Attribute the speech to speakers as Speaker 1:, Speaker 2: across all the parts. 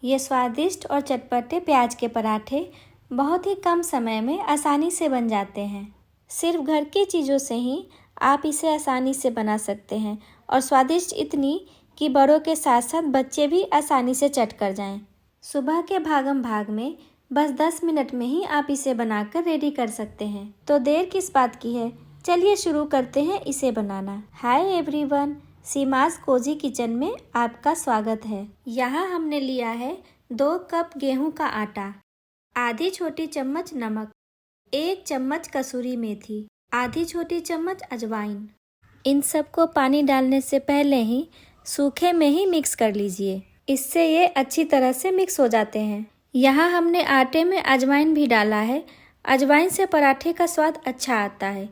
Speaker 1: ये स्वादिष्ट और चटपटे प्याज के पराठे बहुत ही कम समय में आसानी से बन जाते हैं। सिर्फ घर की चीज़ों से ही आप इसे आसानी से बना सकते हैं और स्वादिष्ट इतनी कि बड़ों के साथ साथ बच्चे भी आसानी से चट कर जाएं। सुबह के भागम भाग में बस 10 मिनट में ही आप इसे बनाकर रेडी कर सकते हैं। तो देर किस बात की है, चलिए शुरू करते हैं इसे बनाना। हाय एवरीवन, सीमास कोजी किचन में आपका स्वागत है। यहाँ हमने लिया है 2 कप गेहूं का आटा, आधी छोटी चम्मच नमक, 1 चम्मच कसूरी मेथी, आधी छोटी चम्मच अजवाइन। इन सबको पानी डालने से पहले ही सूखे में ही मिक्स कर लीजिए, इससे ये अच्छी तरह से मिक्स हो जाते हैं। यहाँ हमने आटे में अजवाइन भी डाला है। अजवाइन से पराठे का स्वाद अच्छा आता है,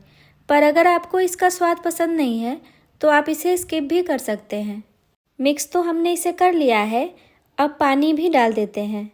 Speaker 1: पर अगर आपको इसका स्वाद पसंद नहीं है तो आप इसे स्किप भी कर सकते हैं। मिक्स तो हमने इसे कर लिया है, अब पानी भी डाल देते हैं।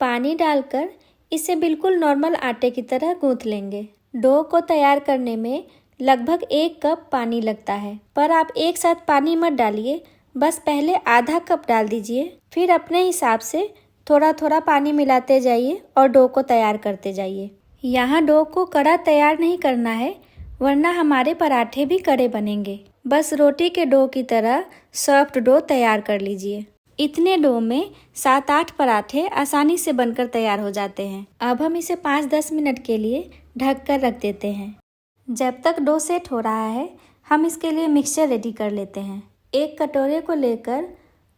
Speaker 1: पानी डालकर इसे बिल्कुल नॉर्मल आटे की तरह गूंथ लेंगे। डो को तैयार करने में लगभग 1 कप पानी लगता है, पर आप एक साथ पानी मत डालिए, बस पहले आधा कप डाल दीजिए, फिर अपने हिसाब से थोड़ा थोड़ा पानी मिलाते जाइए और डो को तैयार करते जाइए। यहाँ डो को कड़ा तैयार नहीं करना है, वरना हमारे पराठे भी कड़े बनेंगे। बस रोटी के डो की तरह सॉफ्ट डो तैयार कर लीजिए। इतने डो में 7-8 पराठे आसानी से बनकर तैयार हो जाते हैं। अब हम इसे 5-10 मिनट के लिए ढक कर रख देते हैं। जब तक डो सेट हो रहा है, हम इसके लिए मिक्सचर रेडी कर लेते हैं। एक कटोरे को लेकर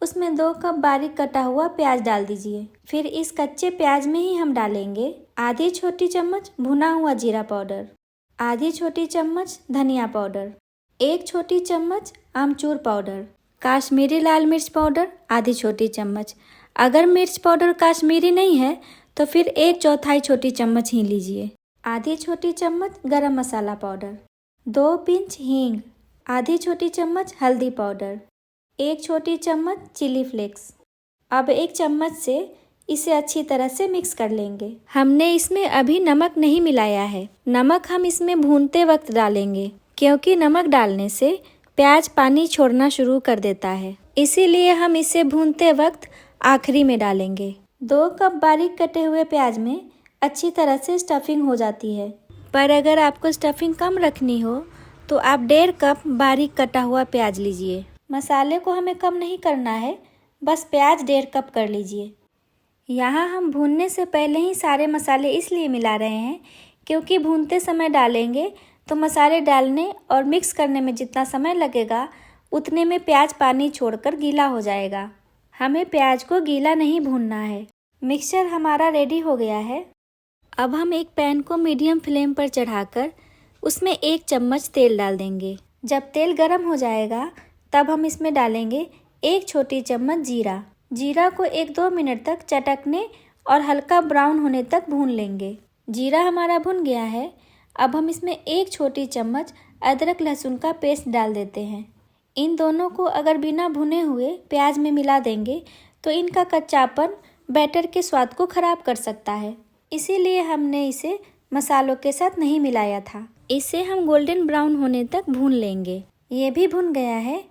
Speaker 1: उसमें 2 कप बारीक कटा हुआ प्याज डाल दीजिए। फिर इस कच्चे प्याज में ही हम डालेंगे आधी छोटी चम्मच भुना हुआ जीरा पाउडर, आधी छोटी चम्मच धनिया पाउडर, 1 छोटी चम्मच आमचूर पाउडर, काश्मीरी लाल मिर्च पाउडर आधी छोटी चम्मच। अगर मिर्च पाउडर काश्मीरी नहीं है तो फिर 1/4 छोटी चम्मच ही लीजिए। आधी छोटी चम्मच गरम मसाला पाउडर, 2 पिंच हींग, आधी छोटी चम्मच हल्दी पाउडर, 1 छोटी चम्मच चिली फ्लेक्स। अब 1 चम्मच से इसे अच्छी तरह से मिक्स कर लेंगे। हमने इसमें अभी नमक नहीं मिलाया है, नमक हम इसमें भूनते वक्त डालेंगे, क्योंकि नमक डालने से प्याज पानी छोड़ना शुरू कर देता है, इसीलिए हम इसे भूनते वक्त आखिरी में डालेंगे। 2 कप बारीक कटे हुए प्याज में अच्छी तरह से स्टफिंग हो जाती है, पर अगर आपको स्टफिंग कम रखनी हो तो आप 1.5 कप बारीक कटा हुआ प्याज लीजिए। मसाले को हमें कम नहीं करना है, बस प्याज 1.5 कप कर लीजिए। यहाँ हम भूनने से पहले ही सारे मसाले इसलिए मिला रहे हैं क्योंकि भूनते समय डालेंगे तो मसाले डालने और मिक्स करने में जितना समय लगेगा उतने में प्याज पानी छोड़कर गीला हो जाएगा। हमें प्याज को गीला नहीं भूनना है। मिक्सचर हमारा रेडी हो गया है। अब हम एक पैन को मीडियम फ्लेम पर चढ़ाकर उसमें 1 चम्मच तेल डाल देंगे। जब तेल गर्म हो जाएगा तब हम इसमें डालेंगे 1 छोटी चम्मच जीरा। जीरा को 1-2 मिनट तक चटकने और हल्का ब्राउन होने तक भून लेंगे। जीरा हमारा भुन गया है। अब हम इसमें 1 छोटी चम्मच अदरक लहसुन का पेस्ट डाल देते हैं। इन दोनों को अगर बिना भुने हुए प्याज में मिला देंगे तो इनका कच्चापन बैटर के स्वाद को खराब कर सकता है, इसीलिए हमने इसे मसालों के साथ नहीं मिलाया था। इसे हम गोल्डन ब्राउन होने तक भून लेंगे। ये भी भुन गया है।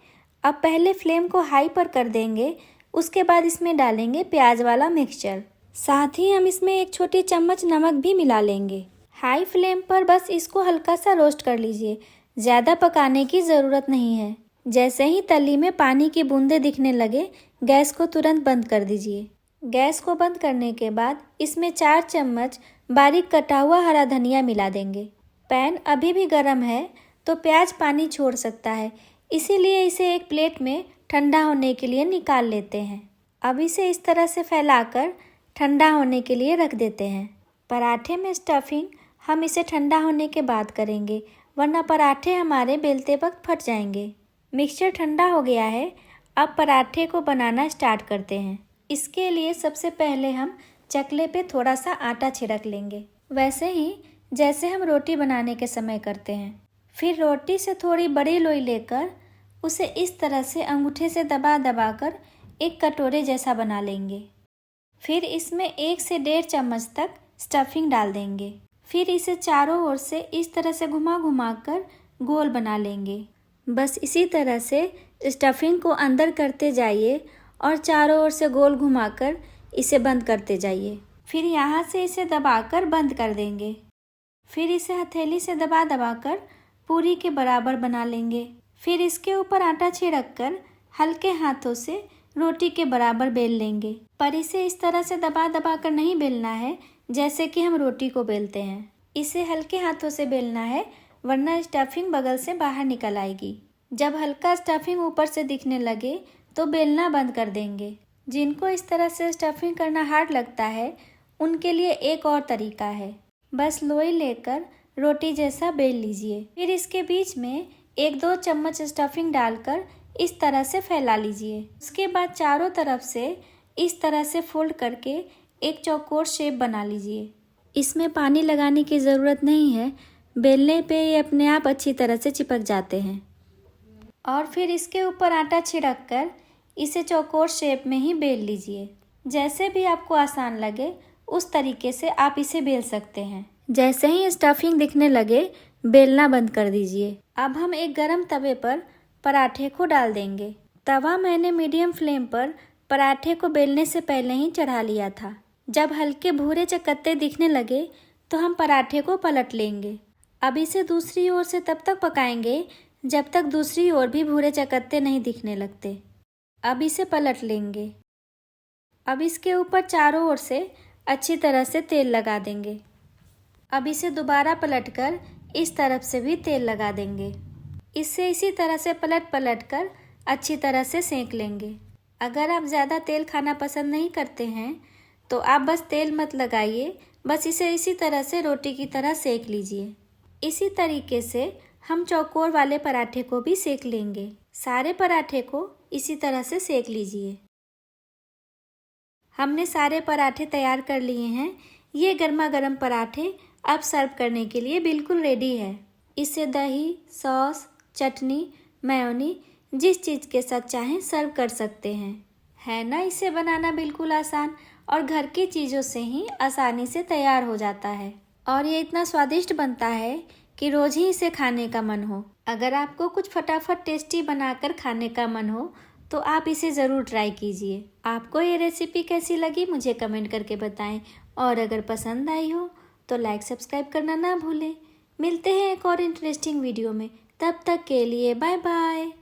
Speaker 1: अब पहले फ्लेम को हाई पर कर देंगे, उसके बाद इसमें डालेंगे प्याज वाला मिक्सचर। साथ ही हम इसमें 1 छोटी चम्मच नमक भी मिला लेंगे। हाई फ्लेम पर बस इसको हल्का सा रोस्ट कर लीजिए, ज़्यादा पकाने की ज़रूरत नहीं है। जैसे ही तली में पानी की बूंदें दिखने लगे, गैस को तुरंत बंद कर दीजिए। गैस को बंद करने के बाद इसमें 4 चम्मच बारीक कटा हुआ हरा धनिया मिला देंगे। पैन अभी भी गर्म है तो प्याज पानी छोड़ सकता है, इसीलिए इसे एक प्लेट में ठंडा होने के लिए निकाल लेते हैं। अब इसे इस तरह से फैलाकर ठंडा होने के लिए रख देते हैं। पराठे में स्टफिंग हम इसे ठंडा होने के बाद करेंगे, वरना पराठे हमारे बेलते वक्त फट जाएंगे। मिक्सचर ठंडा हो गया है। अब पराठे को बनाना स्टार्ट करते हैं। इसके लिए सबसे पहले हम चकले पे थोड़ा सा आटा छिड़क लेंगे, वैसे ही जैसे हम रोटी बनाने के समय करते हैं। फिर रोटी से थोड़ी बड़ी लोई लेकर उसे इस तरह से अंगूठे से दबा दबा कर एक कटोरे जैसा बना लेंगे। फिर इसमें 1 से 1.5 चम्मच तक स्टफिंग डाल देंगे। फिर इसे चारों ओर से इस तरह से घुमा घुमा कर गोल बना लेंगे। बस इसी तरह से स्टफिंग को अंदर करते जाइए और चारों ओर से गोल घुमाकर इसे बंद करते जाइए। फिर यहाँ से इसे दबाकर बंद कर देंगे। फिर इसे हथेली से दबाकर पूरी के बराबर बना लेंगे। फिर इसके ऊपर आटा छिड़क कर हल्के हाथों से रोटी के बराबर बेल लेंगे, पर इसे इस तरह से दबा कर नहीं बेलना है जैसे कि हम रोटी को बेलते हैं। इसे हल्के हाथों से बेलना है, वरना स्टफिंग बगल से बाहर निकल आएगी। जब हल्का स्टफिंग ऊपर से दिखने लगे तो बेलना बंद कर देंगे। जिनको इस तरह से स्टफिंग करना हार्ड लगता है उनके लिए एक और तरीका है, बस लोई लेकर रोटी जैसा बेल लीजिए। फिर इसके बीच में 1-2 चम्मच स्टफिंग डालकर इस तरह से फैला लीजिए। उसके बाद चारों तरफ से इस तरह से फोल्ड करके एक चौकोर शेप बना लीजिए। इसमें पानी लगाने की ज़रूरत नहीं है, बेलने पे ये अपने आप अच्छी तरह से चिपक जाते हैं। और फिर इसके ऊपर आटा छिड़क कर इसे चौकोर शेप में ही बेल लीजिए। जैसे भी आपको आसान लगे उस तरीके से आप इसे बेल सकते हैं। जैसे ही स्टफिंग दिखने लगे बेलना बंद कर दीजिए। अब हम एक गरम तवे पर पराठे को डाल देंगे। तवा मैंने मीडियम फ्लेम पर पराठे को बेलने से पहले ही चढ़ा लिया था। जब हल्के भूरे चकत्ते दिखने लगे तो हम पराठे को पलट लेंगे। अब इसे दूसरी ओर से तब तक पकाएंगे जब तक दूसरी ओर भी भूरे चकत्ते नहीं दिखने लगते। अब इसे पलट लेंगे। अब इसके ऊपर चारों ओर से अच्छी तरह से तेल लगा देंगे। अब इसे दोबारा पलटकर इस तरफ से भी तेल लगा देंगे। इसे इसी तरह से पलट कर अच्छी तरह से सेंक लेंगे। अगर आप ज़्यादा तेल खाना पसंद नहीं करते हैं तो आप बस तेल मत लगाइए, बस इसे इसी तरह से रोटी की तरह सेंक लीजिए। इसी तरीके से हम चौकोर वाले पराठे को भी सेंक लेंगे। सारे पराठे को इसी तरह से सेंक लीजिए। हमने सारे पराठे तैयार कर लिए हैं। ये गर्मा गर्म पराठे अब सर्व करने के लिए बिल्कुल रेडी है। इसे दही, सॉस, चटनी, मेयोनी जिस चीज़ के साथ चाहें सर्व कर सकते हैं। है ना इसे बनाना बिल्कुल आसान, और घर की चीज़ों से ही आसानी से तैयार हो जाता है। और ये इतना स्वादिष्ट बनता है कि रोज़ ही इसे खाने का मन हो। अगर आपको कुछ फटाफट टेस्टी बनाकर खाने का मन हो तो आप इसे ज़रूर ट्राई कीजिए। आपको ये रेसिपी कैसी लगी मुझे कमेंट करके बताएं, और अगर पसंद आई हो तो लाइक सब्सक्राइब करना ना भूलें। मिलते हैं एक और इंटरेस्टिंग वीडियो में, तब तक के लिए बाय बाय।